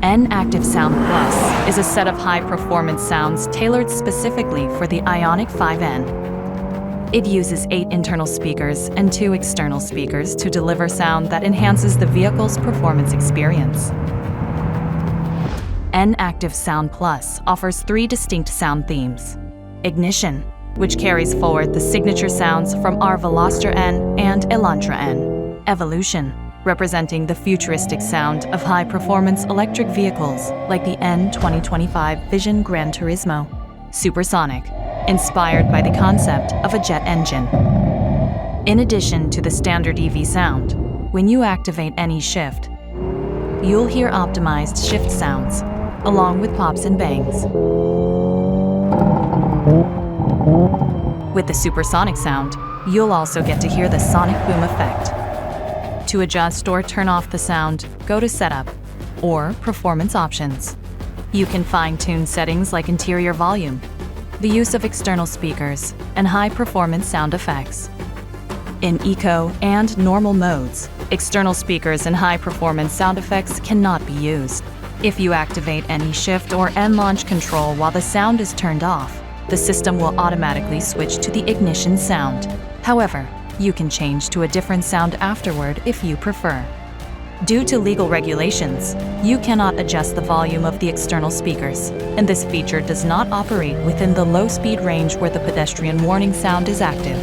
N Active Sound Plus is a set of high-performance sounds tailored specifically for the IONIQ 5N. It uses 8 internal speakers and 2 external speakers to deliver sound that enhances the vehicle's performance experience. N Active Sound Plus offers 3 distinct sound themes. Ignition, which carries forward the signature sounds from our Veloster N and Elantra N. Evolution, representing the futuristic sound of high-performance electric vehicles like the N 2025 Vision Gran Turismo. Supersonic, inspired by the concept of a jet engine. In addition to the standard EV sound, when you activate any shift, you'll hear optimized shift sounds, along with pops and bangs. With the supersonic sound, you'll also get to hear the sonic boom effect. To adjust or turn off the sound, go to Setup or Performance Options. You can fine-tune settings like interior volume, the use of external speakers, and high-performance sound effects. In eco and normal modes, external speakers and high-performance sound effects cannot be used. If you activate any shift or N launch control while the sound is turned off, the system will automatically switch to the ignition sound. However, you can change to a different sound afterward if you prefer. Due to legal regulations, you cannot adjust the volume of the external speakers, and this feature does not operate within the low speed range where the pedestrian warning sound is active.